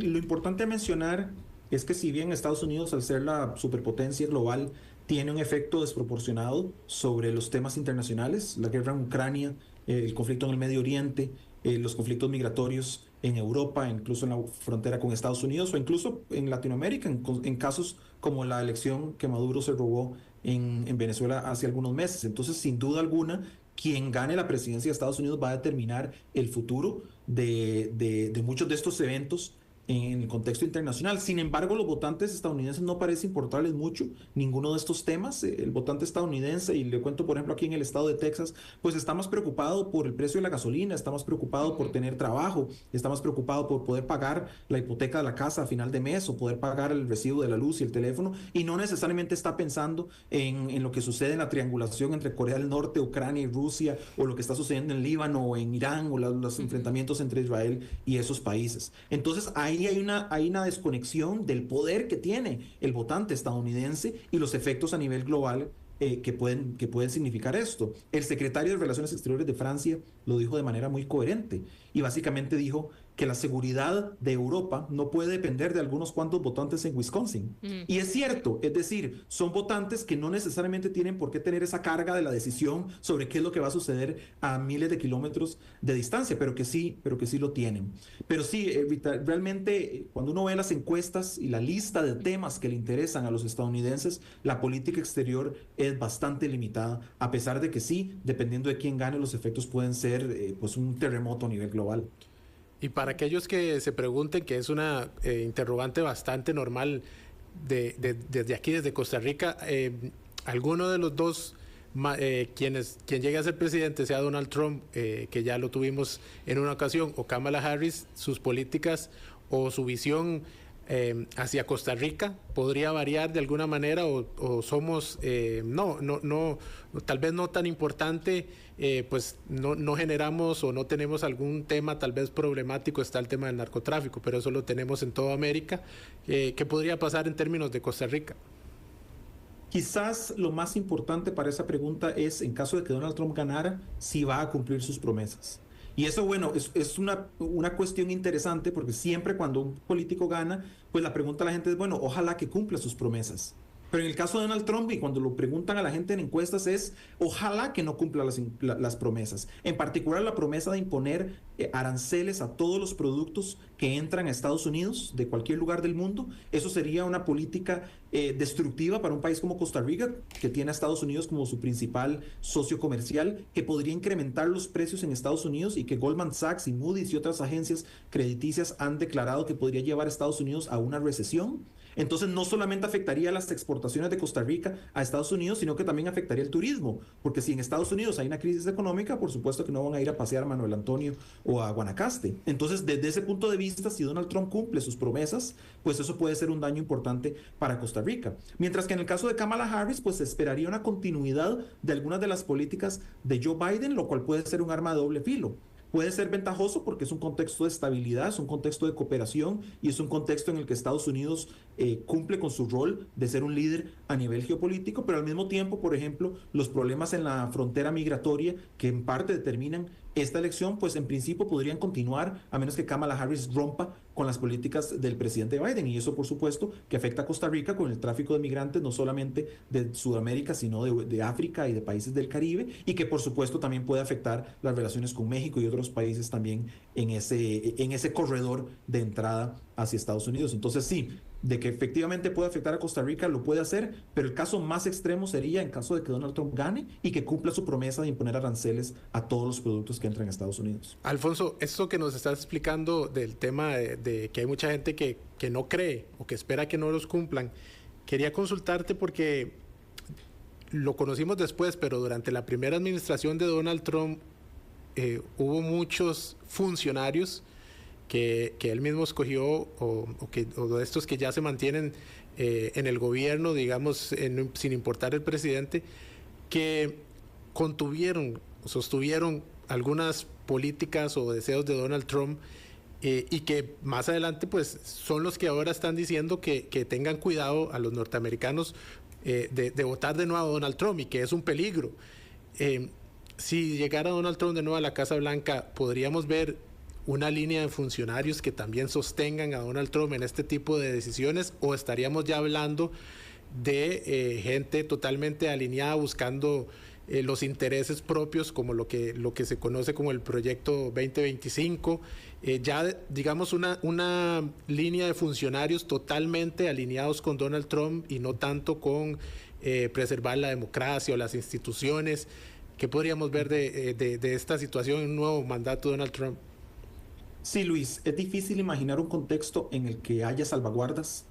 lo importante a mencionar es que si bien Estados Unidos, al ser la superpotencia global, tiene un efecto desproporcionado sobre los temas internacionales, la guerra en Ucrania, el conflicto en el Medio Oriente, los conflictos migratorios en Europa, incluso en la frontera con Estados Unidos o incluso en Latinoamérica, en casos como la elección que Maduro se robó en Venezuela hace algunos meses. Entonces, sin duda alguna, quien gane la presidencia de Estados Unidos va a determinar el futuro de muchos de estos eventos en el contexto internacional. Sin embargo, los votantes estadounidenses no parece importarles mucho ninguno de estos temas. El votante estadounidense, y le cuento por ejemplo aquí en el estado de Texas, pues está más preocupado por el precio de la gasolina, está más preocupado por tener trabajo, está más preocupado por poder pagar la hipoteca de la casa a final de mes o poder pagar el recibo de la luz y el teléfono, y no necesariamente está pensando en lo que sucede en la triangulación entre Corea del Norte, Ucrania y Rusia, o lo que está sucediendo en Líbano o en Irán, o los enfrentamientos entre Israel y esos países. Entonces, ahí hay una desconexión del poder que tiene el votante estadounidense y los efectos a nivel global que pueden significar esto. El secretario de Relaciones Exteriores de Francia lo dijo de manera muy coherente y básicamente dijo que la seguridad de Europa no puede depender de algunos cuantos votantes en Wisconsin. Y es cierto, es decir, son votantes que no necesariamente tienen por qué tener esa carga de la decisión sobre qué es lo que va a suceder a miles de kilómetros de distancia, pero que sí lo tienen. Pero sí, Rita, realmente cuando uno ve las encuestas y la lista de temas que le interesan a los estadounidenses, la política exterior es bastante limitada, a pesar de que sí, dependiendo de quién gane, los efectos pueden ser pues un terremoto a nivel global. Y para aquellos que se pregunten, que es una interrogante bastante normal desde aquí, desde Costa Rica, alguno de los dos, quien llegue a ser presidente, sea Donald Trump, que ya lo tuvimos en una ocasión, o Kamala Harris, sus políticas o su visión hacia Costa Rica podría variar de alguna manera, o somos tal vez no tan importante, pues no generamos o no tenemos algún tema tal vez problemático. Está el tema del narcotráfico, pero eso lo tenemos en toda América. ¿Qué podría pasar en términos de Costa Rica? Quizás lo más importante para esa pregunta es, en caso de que Donald Trump ganara, si va a cumplir sus promesas. Y eso, bueno, es una cuestión interesante, porque siempre cuando un político gana, pues la pregunta a la gente es, bueno, ojalá que cumpla sus promesas. Pero en el caso de Donald Trump, y cuando lo preguntan a la gente en encuestas, es ojalá que no cumpla las promesas. En particular, la promesa de imponer aranceles a todos los productos que entran a Estados Unidos de cualquier lugar del mundo. Eso sería una política destructiva para un país como Costa Rica, que tiene a Estados Unidos como su principal socio comercial, que podría incrementar los precios en Estados Unidos, y que Goldman Sachs y Moody's y otras agencias crediticias han declarado que podría llevar a Estados Unidos a una recesión. Entonces, no solamente afectaría las exportaciones de Costa Rica a Estados Unidos, sino que también afectaría el turismo, porque si en Estados Unidos hay una crisis económica, por supuesto que no van a ir a pasear a Manuel Antonio o a Guanacaste. Entonces, desde ese punto de vista, si Donald Trump cumple sus promesas, pues eso puede ser un daño importante para Costa Rica. Mientras que en el caso de Kamala Harris, pues se esperaría una continuidad de algunas de las políticas de Joe Biden, lo cual puede ser un arma de doble filo. Puede ser ventajoso porque es un contexto de estabilidad, es un contexto de cooperación, y es un contexto en el que Estados Unidos cumple con su rol de ser un líder a nivel geopolítico, pero al mismo tiempo, por ejemplo, los problemas en la frontera migratoria, que en parte determinan esta elección, pues en principio podrían continuar a menos que Kamala Harris rompa con las políticas del presidente Biden, y eso por supuesto que afecta a Costa Rica con el tráfico de migrantes, no solamente de Sudamérica, sino de África y de países del Caribe, y que por supuesto también puede afectar las relaciones con México y otros países también en ese corredor de entrada hacia Estados Unidos. Entonces sí, de que efectivamente puede afectar a Costa Rica, lo puede hacer, pero el caso más extremo sería en caso de que Donald Trump gane y que cumpla su promesa de imponer aranceles a todos los productos que entran a Estados Unidos. Alfonso, esto que nos estás explicando del tema de que hay mucha gente que no cree o que espera que no los cumplan, quería consultarte porque lo conocimos después, pero durante la primera administración de Donald Trump hubo muchos funcionarios que él mismo escogió, o de estos que ya se mantienen en el gobierno, digamos, sin importar el presidente, que sostuvieron algunas políticas o deseos de Donald Trump, y que más adelante pues son los que ahora están diciendo que tengan cuidado a los norteamericanos de votar de nuevo a Donald Trump, y que es un peligro. Si llegara Donald Trump de nuevo a la Casa Blanca, podríamos ver una línea de funcionarios que también sostengan a Donald Trump en este tipo de decisiones, o estaríamos ya hablando de gente totalmente alineada buscando los intereses propios, como lo que se conoce como el Proyecto 2025, ya digamos una línea de funcionarios totalmente alineados con Donald Trump y no tanto con preservar la democracia o las instituciones. ¿Qué podríamos ver de esta situación en un nuevo mandato de Donald Trump? Sí, Luis, es difícil imaginar un contexto en el que haya salvaguardas.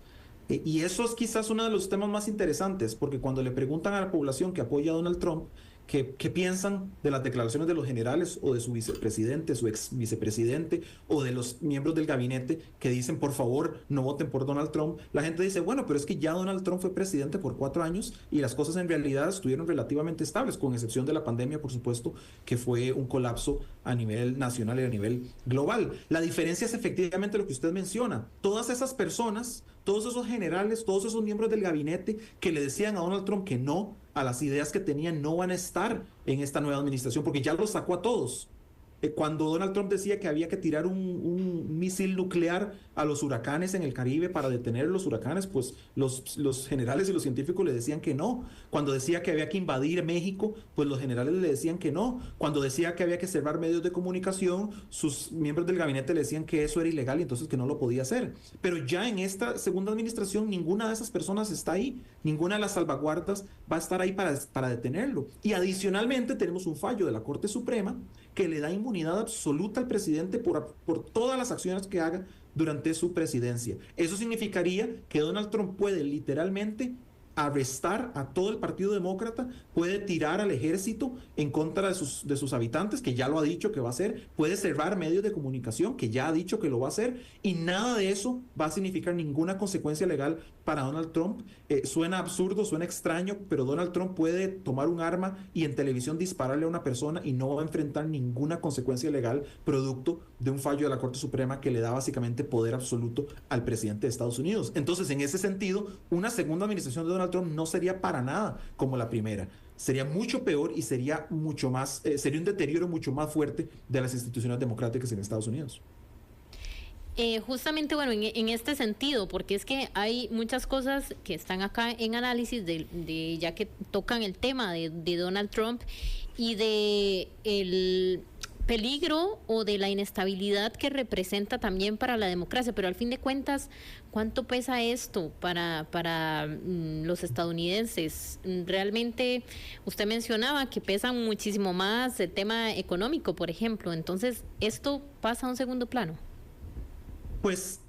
Y eso es quizás uno de los temas más interesantes, porque cuando le preguntan a la población que apoya a Donald Trump qué piensan de las declaraciones de los generales o de su vicepresidente, su ex vicepresidente, o de los miembros del gabinete que dicen, por favor, no voten por Donald Trump, la gente dice, bueno, pero es que ya Donald Trump fue presidente por 4 años y las cosas en realidad estuvieron relativamente estables, con excepción de la pandemia, por supuesto, que fue un colapso a nivel nacional y a nivel global. La diferencia es efectivamente lo que usted menciona. Todas esas personas, todos esos generales, todos esos miembros del gabinete que le decían a Donald Trump que no a las ideas que tenían, no van a estar en esta nueva administración, porque ya los sacó a todos. Cuando Donald Trump decía que había que tirar un misil nuclear a los huracanes en el Caribe para detener los huracanes, pues los generales y los científicos le decían que no. Cuando decía que había que invadir México, pues los generales le decían que no. Cuando decía que había que cerrar medios de comunicación, sus miembros del gabinete le decían que eso era ilegal y entonces que no lo podía hacer. Pero ya en esta segunda administración, ninguna de esas personas está ahí. Ninguna de las salvaguardas va a estar ahí para detenerlo. Y adicionalmente tenemos un fallo de la Corte Suprema que le da inmunidad absoluta al presidente por todas las acciones que haga durante su presidencia. Eso significaría que Donald Trump puede literalmente arrestar a todo el Partido Demócrata, puede tirar al ejército en contra de sus habitantes, que ya lo ha dicho que va a hacer, puede cerrar medios de comunicación, que ya ha dicho que lo va a hacer, y nada de eso va a significar ninguna consecuencia legal para Donald Trump. Suena absurdo, suena extraño, pero Donald Trump puede tomar un arma y en televisión dispararle a una persona y no va a enfrentar ninguna consecuencia legal producto de un fallo de la Corte Suprema que le da básicamente poder absoluto al presidente de Estados Unidos. Entonces, en ese sentido, una segunda administración de Donald Trump no sería para nada como la primera. Sería mucho peor y sería mucho más, sería un deterioro mucho más fuerte de las instituciones democráticas en Estados Unidos. Justamente, bueno, en este sentido, porque es que hay muchas cosas que están acá en análisis de ya que tocan el tema de Donald Trump y de el peligro o de la inestabilidad que representa también para la democracia, pero al fin de cuentas, ¿cuánto pesa esto para los estadounidenses? Realmente, usted mencionaba que pesa muchísimo más el tema económico, por ejemplo, entonces, ¿esto pasa a un segundo plano? Pues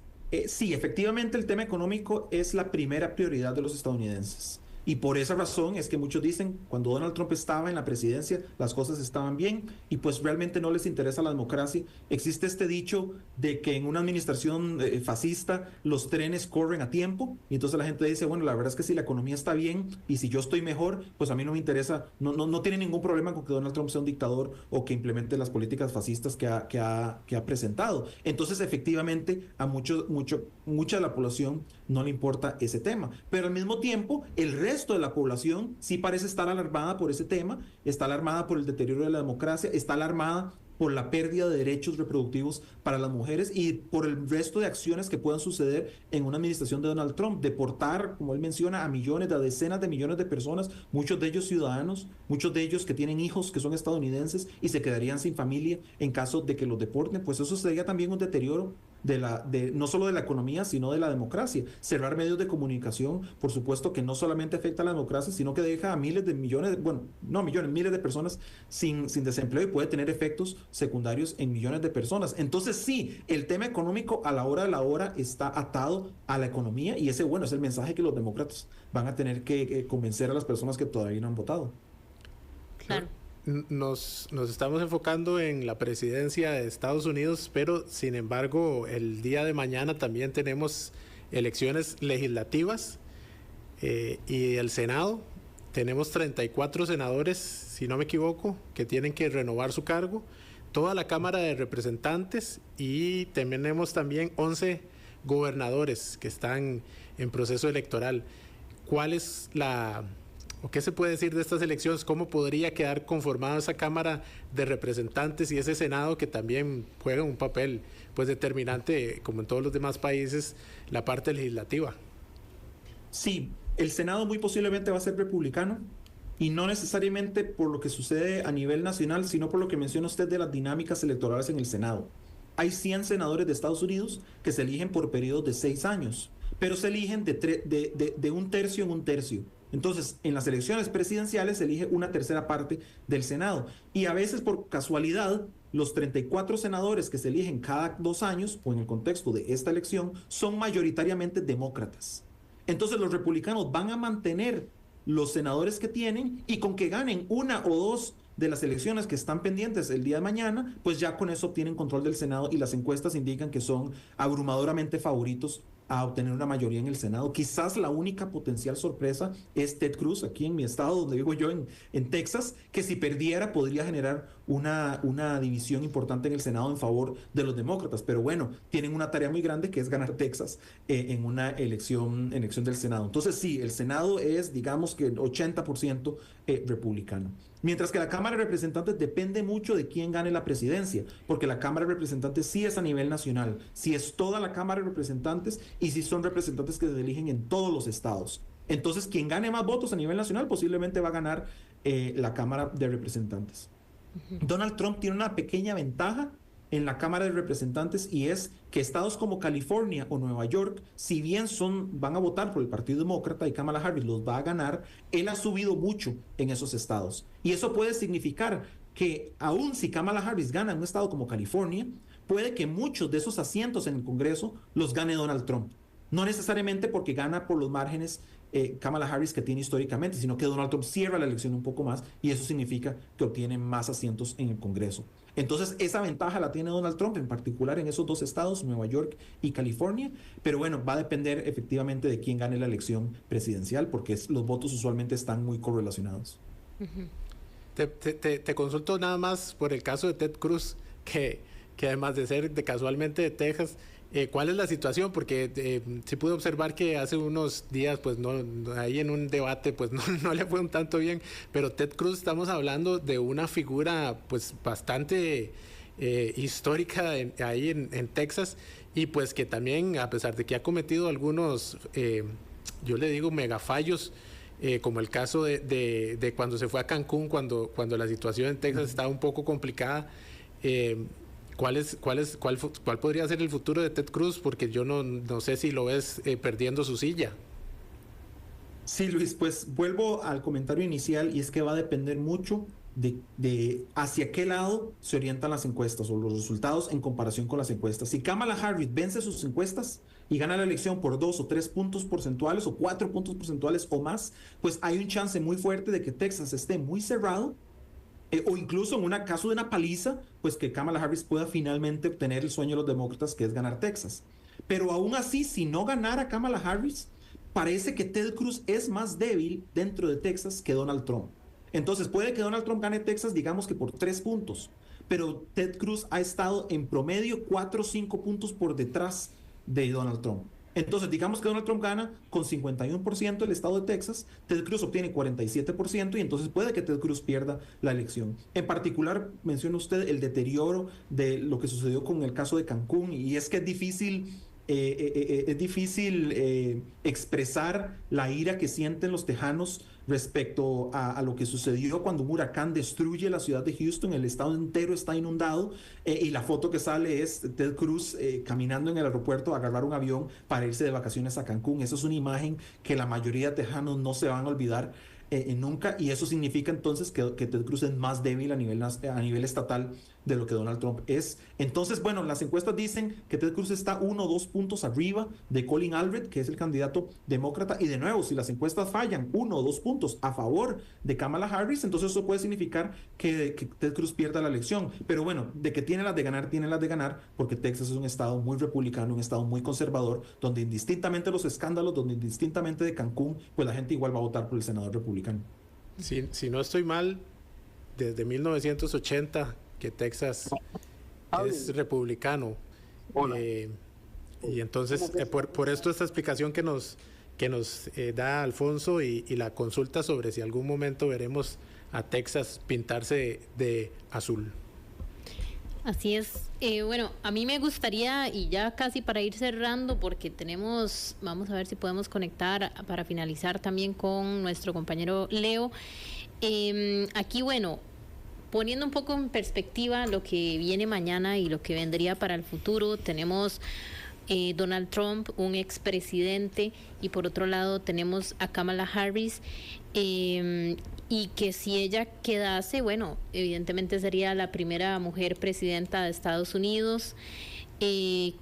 sí, efectivamente el tema económico es la primera prioridad de los estadounidenses. Y por esa razón es que muchos dicen, cuando Donald Trump estaba en la presidencia, las cosas estaban bien y pues realmente no les interesa la democracia. Existe este dicho de que en una administración fascista los trenes corren a tiempo y entonces la gente dice, bueno, la verdad es que si la economía está bien y si yo estoy mejor, pues a mí no me interesa, no tiene ningún problema con que Donald Trump sea un dictador o que implemente las políticas fascistas que ha presentado. Entonces, efectivamente, a mucha de la población no le importa ese tema. Pero al mismo tiempo, el resto de la población sí parece estar alarmada por ese tema, está alarmada por el deterioro de la democracia, está alarmada por la pérdida de derechos reproductivos para las mujeres y por el resto de acciones que puedan suceder en una administración de Donald Trump. Deportar, como él menciona, a decenas de millones de personas, muchos de ellos ciudadanos, muchos de ellos que tienen hijos que son estadounidenses y se quedarían sin familia en caso de que los deporten, pues eso sería también un deterioro no solo de la economía, sino de la democracia. Cerrar medios de comunicación, por supuesto que no solamente afecta a la democracia, sino que deja a miles de millones, miles de personas sin desempleo y puede tener efectos secundarios en millones de personas. Entonces sí, el tema económico a la hora de la hora está atado a la economía y ese, es el mensaje que los demócratas van a tener que convencer a las personas que todavía no han votado. Claro. Nos estamos enfocando en la presidencia de Estados Unidos, pero sin embargo el día de mañana también tenemos elecciones legislativas Y el Senado, tenemos 34 senadores, si no me equivoco, que tienen que renovar su cargo, toda la Cámara de Representantes, y tenemos también 11 gobernadores que están en proceso electoral. ¿Cuál es o qué se puede decir de estas elecciones? ¿Cómo podría quedar conformada esa Cámara de Representantes y ese Senado, que también juega un papel pues determinante, como en todos los demás países, la parte legislativa? Sí, el Senado muy posiblemente va a ser republicano, y no necesariamente por lo que sucede a nivel nacional, sino por lo que menciona usted de las dinámicas electorales en el Senado. Hay 100 senadores de Estados Unidos que se eligen por periodos de 6 años, pero se eligen de un tercio en un tercio. Entonces, en las elecciones presidenciales se elige una tercera parte del Senado. Y a veces, por casualidad, los 34 senadores que se eligen cada 2 años, o en el contexto de esta elección, son mayoritariamente demócratas. Entonces, los republicanos van a mantener los senadores que tienen, y con que ganen una o dos de las elecciones que están pendientes el día de mañana, pues ya con eso obtienen control del Senado, y las encuestas indican que son abrumadoramente favoritos a obtener una mayoría en el Senado. Quizás la única potencial sorpresa es Ted Cruz, aquí en mi estado, donde vivo yo, en Texas, que si perdiera podría generar una división importante en el Senado en favor de los demócratas. Pero bueno, tienen una tarea muy grande, que es ganar Texas en una elección del Senado. Entonces sí, el Senado es, digamos que 80% republicano. Mientras que la Cámara de Representantes depende mucho de quién gane la presidencia, porque la Cámara de Representantes sí es a nivel nacional, sí es toda la Cámara de Representantes, y sí son representantes que se eligen en todos los estados. Entonces, quien gane más votos a nivel nacional posiblemente va a ganar la Cámara de Representantes. Donald Trump tiene una pequeña ventaja en la Cámara de Representantes, y es que estados como California o Nueva York, si bien van a votar por el Partido Demócrata y Kamala Harris los va a ganar, él ha subido mucho en esos estados. Y eso puede significar que aun si Kamala Harris gana en un estado como California, puede que muchos de esos asientos en el Congreso los gane Donald Trump. No necesariamente porque gana por los márgenes Kamala Harris que tiene históricamente, sino que Donald Trump cierra la elección un poco más, y eso significa que obtiene más asientos en el Congreso. Entonces, esa ventaja la tiene Donald Trump, en particular en esos 2 estados, Nueva York y California, pero bueno, va a depender efectivamente de quién gane la elección presidencial, porque los votos usualmente están muy correlacionados. Te consulto nada más por el caso de Ted Cruz, que además de ser casualmente de Texas, ¿cuál es la situación? Porque sí pude observar que hace unos días, pues ahí en un debate, pues no le fue un tanto bien, pero Ted Cruz, estamos hablando de una figura pues bastante histórica ahí en Texas, y pues que también, a pesar de que ha cometido algunos, yo le digo, megafallos, como el caso de cuando se fue a Cancún, cuando la situación en Texas estaba un poco complicada. ¿Cuál podría ser el futuro de Ted Cruz? Porque yo no sé si lo ves perdiendo su silla. Sí, Luis, pues vuelvo al comentario inicial, y es que va a depender mucho de hacia qué lado se orientan las encuestas o los resultados en comparación con las encuestas. Si Kamala Harris vence sus encuestas y gana la elección por 2 o 3 puntos porcentuales o 4 puntos porcentuales o más, pues hay un chance muy fuerte de que Texas esté muy cerrado, o incluso en un caso de una paliza, pues que Kamala Harris pueda finalmente obtener el sueño de los demócratas, que es ganar Texas. Pero aún así, si no ganara Kamala Harris, parece que Ted Cruz es más débil dentro de Texas que Donald Trump. Entonces puede que Donald Trump gane Texas, digamos que por 3 puntos, pero Ted Cruz ha estado en promedio 4 o 5 puntos por detrás de Donald Trump. Entonces, digamos que Donald Trump gana con 51% el estado de Texas, Ted Cruz obtiene 47%, y entonces puede que Ted Cruz pierda la elección. En particular, menciona usted el deterioro de lo que sucedió con el caso de Cancún, y es que es difícil expresar la ira que sienten los tejanos respecto a lo que sucedió cuando un huracán destruye la ciudad de Houston. El estado entero está inundado, y la foto que sale es Ted Cruz caminando en el aeropuerto a agarrar un avión para irse de vacaciones a Cancún. Esa es una imagen que la mayoría de tejanos no se van a olvidar. nunca, y eso significa entonces que Ted Cruz es más débil a nivel estatal de lo que Donald Trump es. Entonces, bueno, las encuestas dicen que Ted Cruz está 1 o 2 puntos arriba de Colin Albright, que es el candidato demócrata, y de nuevo, si las encuestas fallan 1 o 2 puntos a favor de Kamala Harris, entonces eso puede significar que Ted Cruz pierda la elección. Pero bueno, de que tiene las de ganar, porque Texas es un estado muy republicano, un estado muy conservador, donde indistintamente los escándalos, donde indistintamente de Cancún, pues la gente igual va a votar por el senador republicano. Si no estoy mal, desde 1980 que Texas es republicano. Y entonces, por esto esta explicación que nos da Alfonso y la consulta sobre si algún momento veremos a Texas pintarse de azul. Así es. Bueno, a mí me gustaría, y ya casi para ir cerrando, porque vamos a ver si podemos conectar para finalizar también con nuestro compañero Leo. Aquí, bueno, poniendo un poco en perspectiva lo que viene mañana y lo que vendría para el futuro, tenemos Donald Trump, un expresidente, y por otro lado tenemos a Kamala Harris, y que si ella quedase, bueno, evidentemente sería la primera mujer presidenta de Estados Unidos. ¿Qué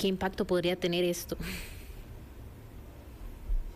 impacto podría tener esto?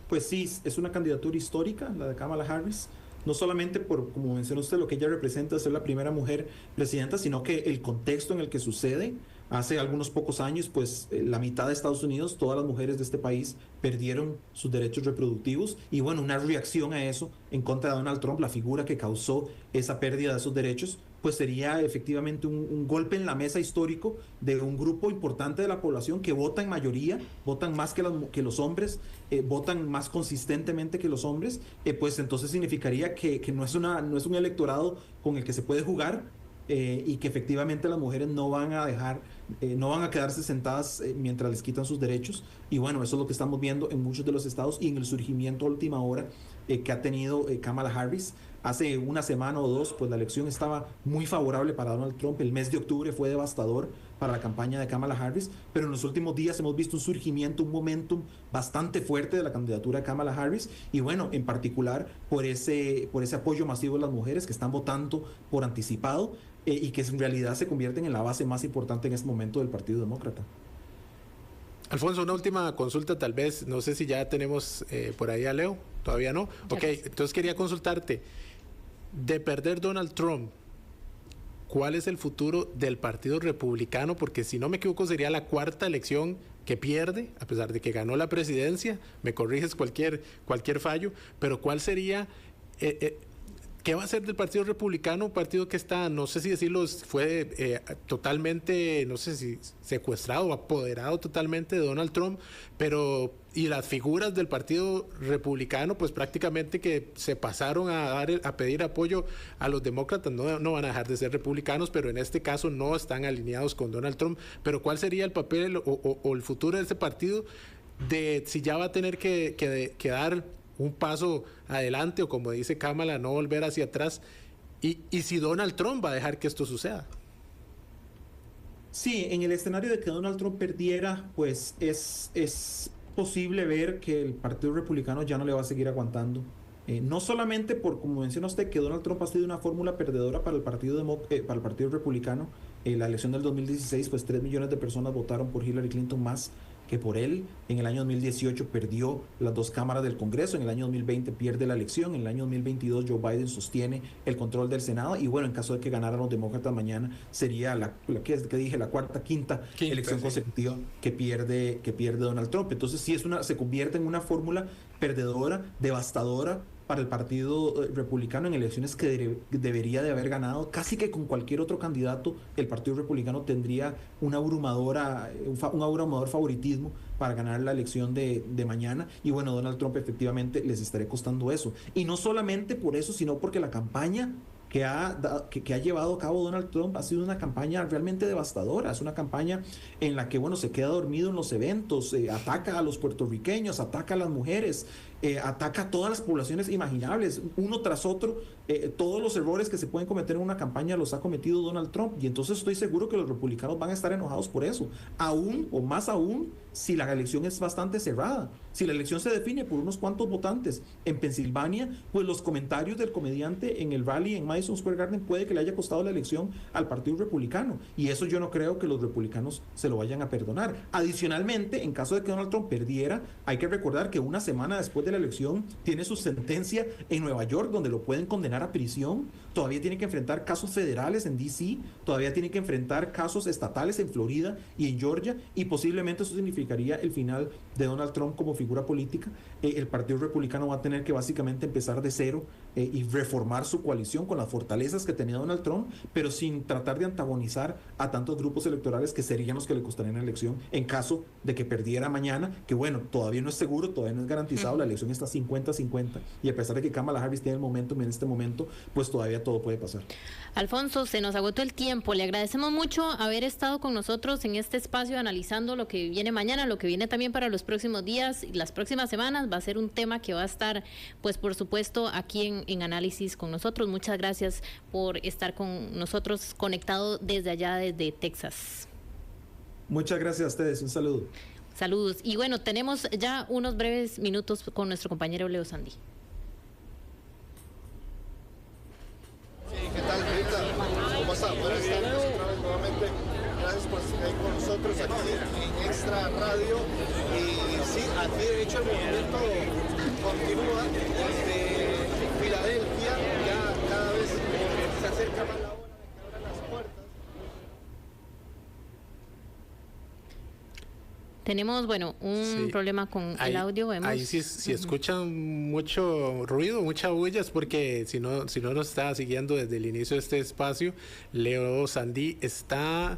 Pues sí, es una candidatura histórica, la de Kamala Harris. No solamente por, como mencionó usted, lo que ella representa, ser la primera mujer presidenta, sino que el contexto en el que sucede. Hace algunos pocos años, pues la mitad de Estados Unidos, todas las mujeres de este país perdieron sus derechos reproductivos, y bueno, una reacción a eso en contra de Donald Trump, la figura que causó esa pérdida de esos derechos, pues sería efectivamente un golpe en la mesa histórico de un grupo importante de la población que vota en mayoría, votan más que los hombres, votan más consistentemente que los hombres, pues entonces significaría que no es un electorado con el que se puede jugar, y que efectivamente las mujeres no van a quedarse sentadas mientras les quitan sus derechos. Y bueno, eso es lo que estamos viendo en muchos de los estados y en el surgimiento a última hora que ha tenido Kamala Harris. Hace una semana o dos, pues la elección estaba muy favorable para Donald Trump. El mes de octubre fue devastador para la campaña de Kamala Harris, pero en los últimos días hemos visto un surgimiento, un momentum bastante fuerte de la candidatura de Kamala Harris, y bueno, en particular por ese apoyo masivo de las mujeres que están votando por anticipado, y que en realidad se convierten en la base más importante en este momento del Partido Demócrata. Alfonso, una última consulta tal vez, no sé si ya tenemos por ahí a Leo, todavía no. Ok, entonces quería consultarte, de perder Donald Trump, ¿cuál es el futuro del Partido Republicano? Porque si no me equivoco sería la cuarta elección que pierde, a pesar de que ganó la presidencia, me corriges cualquier fallo, pero ¿cuál sería... ¿qué va a hacer del Partido Republicano? Un partido que está, no sé si decirlo, fue totalmente, no sé si secuestrado o apoderado totalmente de Donald Trump, pero y las figuras del Partido Republicano pues prácticamente que se pasaron a pedir apoyo a los demócratas, no van a dejar de ser republicanos, pero en este caso no están alineados con Donald Trump. Pero ¿cuál sería el papel o el futuro de ese partido, de si ya va a tener que dar un paso adelante, o como dice Kamala, no volver hacia atrás, y si Donald Trump va a dejar que esto suceda? Sí, en el escenario de que Donald Trump perdiera, pues es posible ver que el Partido Republicano ya no le va a seguir aguantando. No solamente por, como menciona usted, que Donald Trump ha sido una fórmula perdedora para el Partido Republicano. En la elección del 2016, pues 3 millones de personas votaron por Hillary Clinton más que por él. En el año 2018 perdió las 2 cámaras del Congreso, en el año 2020 pierde la elección, en el año 2022 Joe Biden sostiene el control del Senado, y bueno, en caso de que ganaran los demócratas mañana, sería la quinta elección consecutiva que pierde Donald Trump. Entonces sí se convierte en una fórmula perdedora, devastadora para el Partido Republicano en elecciones que debería de haber ganado. Casi que con cualquier otro candidato el Partido Republicano tendría un abrumador favoritismo para ganar la elección de mañana, y bueno, Donald Trump efectivamente les estaría costando eso, y no solamente por eso, sino porque la campaña que ha llevado a cabo Donald Trump ha sido una campaña realmente devastadora. Es una campaña en la que, bueno, se queda dormido en los eventos, ataca a los puertorriqueños, ataca a las mujeres, ataca a todas las poblaciones imaginables, uno tras otro. Todos los errores que se pueden cometer en una campaña los ha cometido Donald Trump, y entonces estoy seguro que los republicanos van a estar enojados por eso, aún o más aún si la elección es bastante cerrada, si la elección se define por unos cuantos votantes. En Pensilvania, pues los comentarios del comediante en el rally en Madison Square Garden puede que le haya costado la elección al Partido Republicano, y eso yo no creo que los republicanos se lo vayan a perdonar. Adicionalmente, en caso de que Donald Trump perdiera, hay que recordar que una semana después de la elección tiene su sentencia en Nueva York, donde lo pueden condenar a prisión, todavía tiene que enfrentar casos federales en D.C., todavía tiene que enfrentar casos estatales en Florida y en Georgia, y posiblemente eso significaría el final de Donald Trump como figura política. El Partido Republicano va a tener que básicamente empezar de cero y reformar su coalición con las fortalezas que tenía Donald Trump, pero sin tratar de antagonizar a tantos grupos electorales que serían los que le costarían la elección en caso de que perdiera mañana, que bueno, todavía no es seguro, todavía no es garantizado, la elección está 50-50, y a pesar de que Kamala Harris tiene el momentum en este momento, pues todavía todo puede pasar. Alfonso, se nos agotó el tiempo. Le agradecemos mucho haber estado con nosotros en este espacio analizando lo que viene mañana, lo que viene también para los próximos días y las próximas semanas. Va a ser un tema que va a estar, pues por supuesto, aquí en Análisis con nosotros. Muchas gracias por estar con nosotros conectado desde allá, desde Texas. Muchas gracias a ustedes. Un saludo. Saludos. Y bueno, tenemos ya unos breves minutos con nuestro compañero Leo Sandí. ¿Qué tal, Rita? ¿Cómo está? Buenas tardes otra vez nuevamente. Gracias por estar con nosotros aquí en Extra Radio. Y sí, aquí de hecho el movimiento continúa desde Filadelfia. Ya cada vez se acerca más la hora de que abran las puertas. Tenemos, bueno, un problema con el audio. Vemos. Ahí si escuchan mucho ruido, mucha bulla, es porque si no nos está siguiendo desde el inicio de este espacio, Leo Sandí está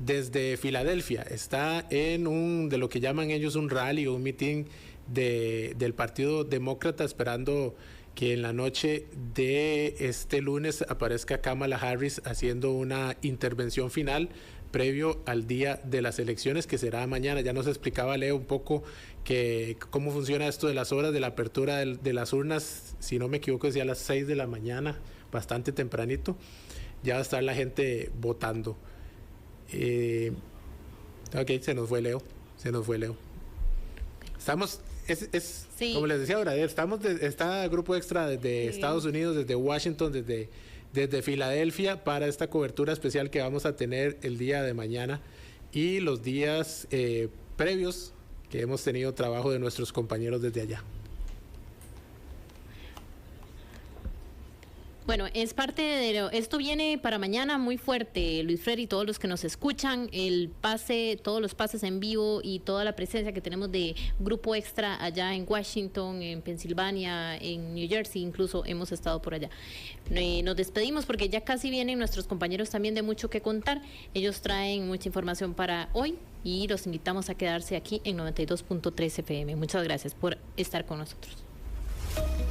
desde Filadelfia, está en de lo que llaman ellos un rally o un meeting del Partido Demócrata, esperando que en la noche de este lunes aparezca Kamala Harris haciendo una intervención final previo al día de las elecciones, que será mañana. Ya nos explicaba Leo un poco cómo funciona esto de las horas de la apertura de las urnas. Si no me equivoco, decía a las 6 de la mañana, bastante tempranito. Ya va a estar la gente votando. Ok, se nos fue Leo. Estamos, sí, como les decía ahora, está Grupo Extra desde Estados Unidos, desde Washington, desde Filadelfia, para esta cobertura especial que vamos a tener el día de mañana y los días previos, que hemos tenido trabajo de nuestros compañeros desde allá. Bueno, es parte de esto viene para mañana muy fuerte, Luis Fred, y todos los que nos escuchan, todos los pases en vivo y toda la presencia que tenemos de Grupo Extra allá en Washington, en Pensilvania, en New Jersey, incluso hemos estado por allá. Nos despedimos porque ya casi vienen nuestros compañeros también de mucho que contar. Ellos traen mucha información para hoy y los invitamos a quedarse aquí en 92.3 FM. Muchas gracias por estar con nosotros.